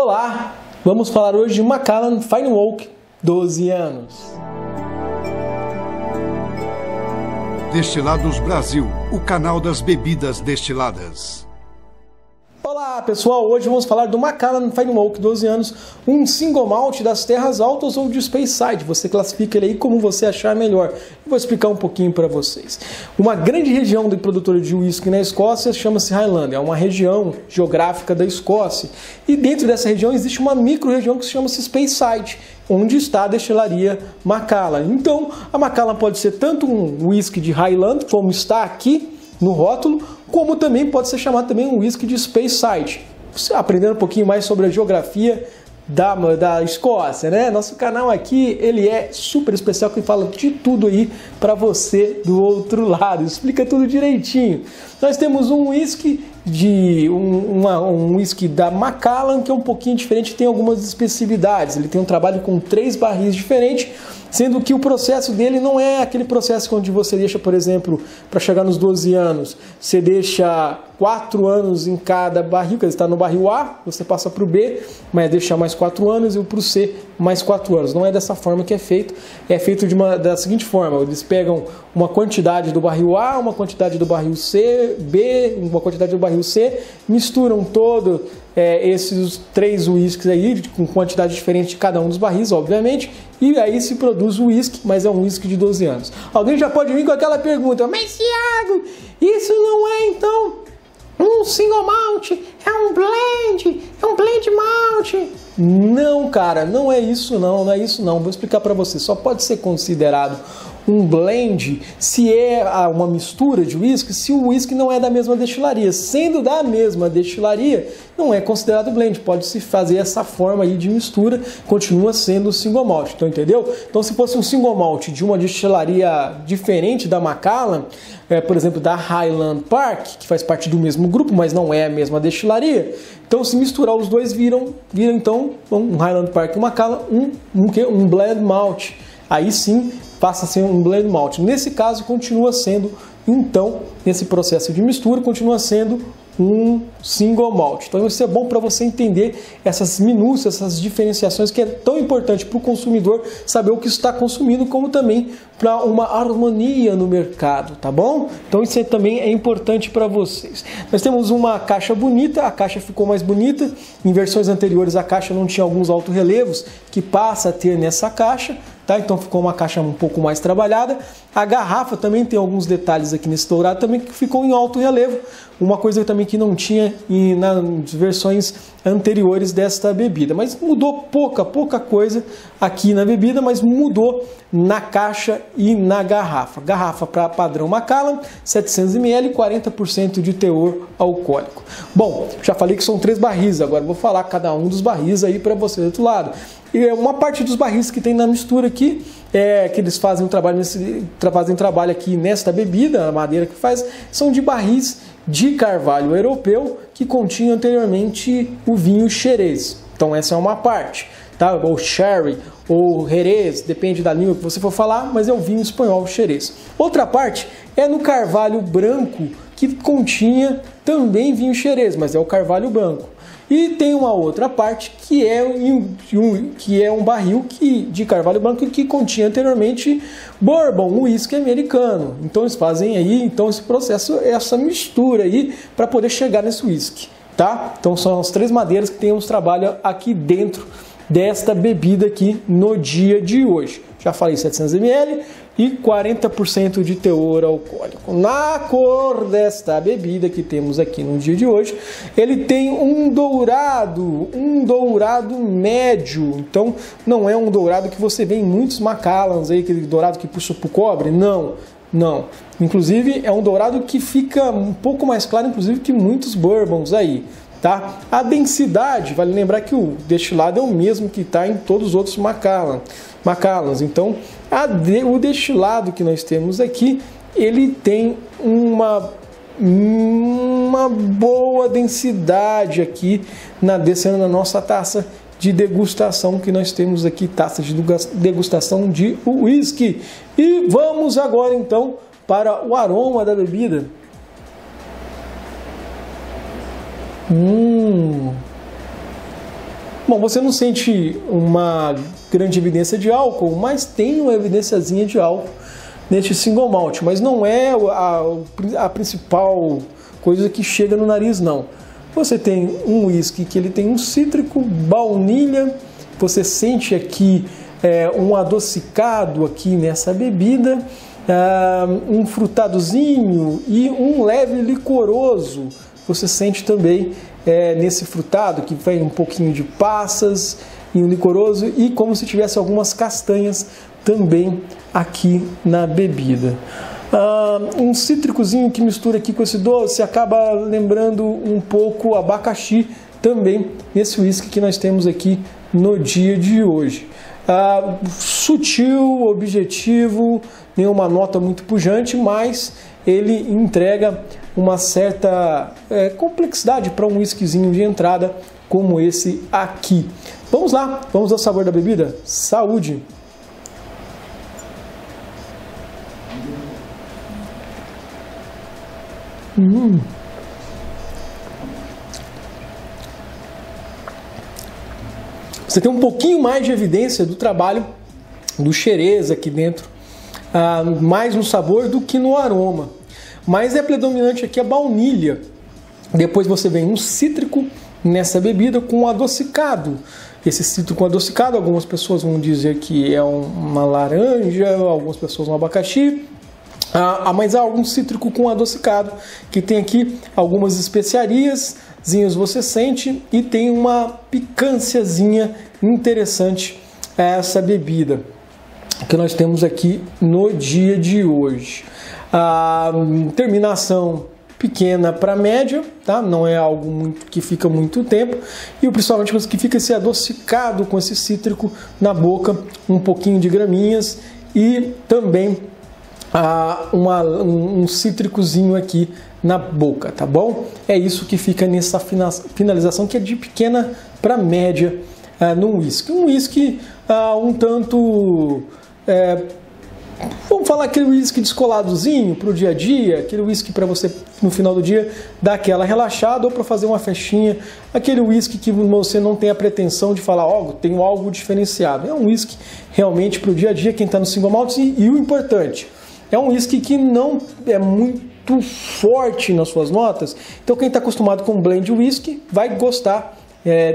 Olá, vamos falar hoje de Macallan Fine Oak 12 anos. Destilados Brasil, o canal das bebidas destiladas. Olá pessoal, hoje vamos falar do Macallan Fine Oak 12 anos, um single malt das terras altas ou de Speyside. Você classifica ele aí como você achar melhor. Eu vou explicar um pouquinho para vocês. Uma grande região de produtora de uísque na Escócia chama-se Highland, é uma região geográfica da Escócia. E dentro dessa região existe uma micro-região que se chama Speyside, onde está a destilaria Macallan. Então, a Macallan pode ser tanto um uísque de Highland, como está aqui no rótulo, como também pode ser chamado também um whisky de Speyside. Você aprendendo um pouquinho mais sobre a geografia da Escócia, né? Nosso canal aqui, ele é super especial, que fala de tudo aí para você do outro lado, explica tudo direitinho. Nós temos um whisky um whisky da Macallan, que é um pouquinho diferente, tem algumas especificidades. Ele tem um trabalho com 3 barris diferentes, sendo que o processo dele não é aquele processo onde você deixa, por exemplo, para chegar nos 12 anos, você deixa 4 anos em cada barril, que está no barril A, você passa para o B, mas deixa mais 4 anos e para o C mais 4 anos. Não é dessa forma que é feito da seguinte forma: eles pegam uma quantidade do barril A, uma quantidade do barril C, B, uma quantidade do barril C, misturam todo esses 3 uísques aí, com quantidade diferente de cada um dos barris, obviamente, e aí se produz o uísque, mas é um uísque de 12 anos. Alguém já pode vir com aquela pergunta: mas Thiago, isso não é então um single malt, é um blend malt? Não, cara, não é isso não é isso não. Vou explicar para você. Só pode ser considerado um blend se é uma mistura de uísque, se o uísque não é da mesma destilaria. Sendo da mesma destilaria, não é considerado blend. Pode-se fazer essa forma aí de mistura, continua sendo single malt. Então, entendeu? Então, se fosse um single malt de uma destilaria diferente da Macallan, por exemplo, da Highland Park, que faz parte do mesmo grupo, mas não é a mesma destilaria, então se misturar os dois, viram então um Highland Park e um Macallan, um blend malt. Aí sim passa a ser um blend malt. Nesse caso, continua sendo, então, nesse processo de mistura, continua sendo um single malt. Então isso é bom para você entender essas minúcias, essas diferenciações, que é tão importante para o consumidor saber o que está consumindo, como também para uma harmonia no mercado, tá bom? Então isso aí também é importante para vocês. Nós temos uma caixa bonita, a caixa ficou mais bonita. Em versões anteriores a caixa não tinha alguns alto-relevos que passa a ter nessa caixa, tá? Então ficou uma caixa um pouco mais trabalhada. A garrafa também tem alguns detalhes aqui nesse dourado também que ficou em alto relevo. Uma coisa também que não tinha nas versões anteriores desta bebida. Mas mudou pouca coisa aqui na bebida, mas mudou na caixa e na garrafa. Garrafa para padrão Macallan, 700 ml, 40% de teor alcoólico. Bom, já falei que são 3 barris, agora vou falar cada um dos barris aí para você do outro lado. E uma parte dos barris que tem na mistura aqui, que eles fazem trabalho aqui nesta bebida, a madeira que faz, são de barris de carvalho europeu que continha anteriormente o vinho Xerez. Então essa é uma parte, tá? Ou sherry, ou Jerez, depende da língua que você for falar, mas é o vinho espanhol Xerez. Outra parte é no carvalho branco, que continha também vinho Xerez, mas é o carvalho branco. E tem uma outra parte que é um barril de carvalho branco que continha anteriormente bourbon, um uísque americano. Então eles fazem aí esse processo, essa mistura aí para poder chegar nesse uísque, tá? Então são as 3 madeiras que temos trabalho aqui dentro desta bebida aqui no dia de hoje. Já falei 700 ml e 40% de teor alcoólico. Na cor desta bebida que temos aqui no dia de hoje, ele tem um dourado médio. Então não é um dourado que você vê em muitos Macallans aí, aquele dourado que puxa para o cobre, não. Inclusive é um dourado que fica um pouco mais claro, inclusive, que muitos bourbons aí. Tá? A densidade, vale lembrar que o destilado é o mesmo que está em todos os outros Macallans. Então, o destilado que nós temos aqui, ele tem uma boa densidade aqui descendo na nossa taça de degustação que nós temos aqui, taça de degustação de uísque. E vamos agora então para o aroma da bebida. Bom, você não sente uma grande evidência de álcool, mas tem uma evidênciazinha de álcool neste single malt, mas não é a principal coisa que chega no nariz, não. Você tem um whisky que ele tem um cítrico, baunilha, você sente aqui um adocicado aqui nessa bebida, um frutadozinho e um leve licoroso. Você sente também nesse frutado que vem um pouquinho de passas e um licoroso e como se tivesse algumas castanhas também aqui na bebida. Um cítricozinho que mistura aqui com esse doce acaba lembrando um pouco abacaxi também nesse whisky que nós temos aqui no dia de hoje. Sutil, objetivo, nenhuma nota muito pujante, mas ele entrega uma certa complexidade para um whiskyzinho de entrada como esse aqui. Vamos lá, vamos ao sabor da bebida? Saúde! Você tem um pouquinho mais de evidência do trabalho do Xerez aqui dentro, mais no sabor do que no aroma. Mas é predominante aqui a baunilha. Depois você vem um cítrico nessa bebida com um adocicado. Esse cítrico adocicado, algumas pessoas vão dizer que é uma laranja, algumas pessoas um abacaxi. Mas há algum cítrico com adocicado, que tem aqui algumas especiarias, você sente, e tem uma picânciazinha interessante essa bebida que nós temos aqui no dia de hoje. Terminação pequena para média, tá? Não é algo que fica muito tempo, e principalmente que fica esse adocicado com esse cítrico na boca, um pouquinho de graminhas e também um cítricozinho aqui na boca, tá bom? É isso que fica nessa finalização que é de pequena para média no whisky. Um whisky um tanto, vamos falar aquele whisky descoladozinho para o dia a dia, aquele whisky para você no final do dia dar aquela relaxada ou para fazer uma festinha, aquele whisky que você não tem a pretensão de falar, tenho algo diferenciado. É um whisky realmente para o dia a dia, quem está no single malt, e o importante, é um whisky que não é muito forte nas suas notas, então quem está acostumado com blend whisky vai gostar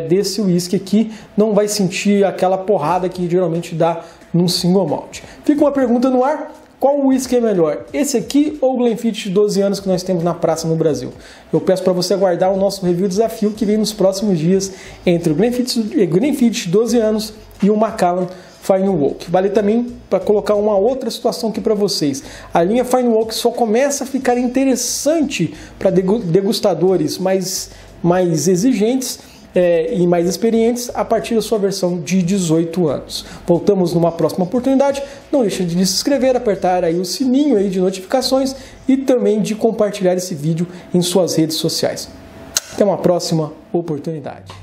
desse whisky aqui, não vai sentir aquela porrada que geralmente dá num single malt. Fica uma pergunta no ar, qual whisky é melhor? Esse aqui ou o Glenfiddich de 12 anos que nós temos na praça no Brasil? Eu peço para você aguardar o nosso review desafio que vem nos próximos dias entre o Glenfiddich 12 anos e o Macallan Fine Oak. Vale também para colocar uma outra situação aqui para vocês. A linha Fine Oak só começa a ficar interessante para degustadores mais exigentes e mais experientes a partir da sua versão de 18 anos. Voltamos numa próxima oportunidade. Não deixe de se inscrever, apertar aí o sininho aí de notificações e também de compartilhar esse vídeo em suas redes sociais. Até uma próxima oportunidade.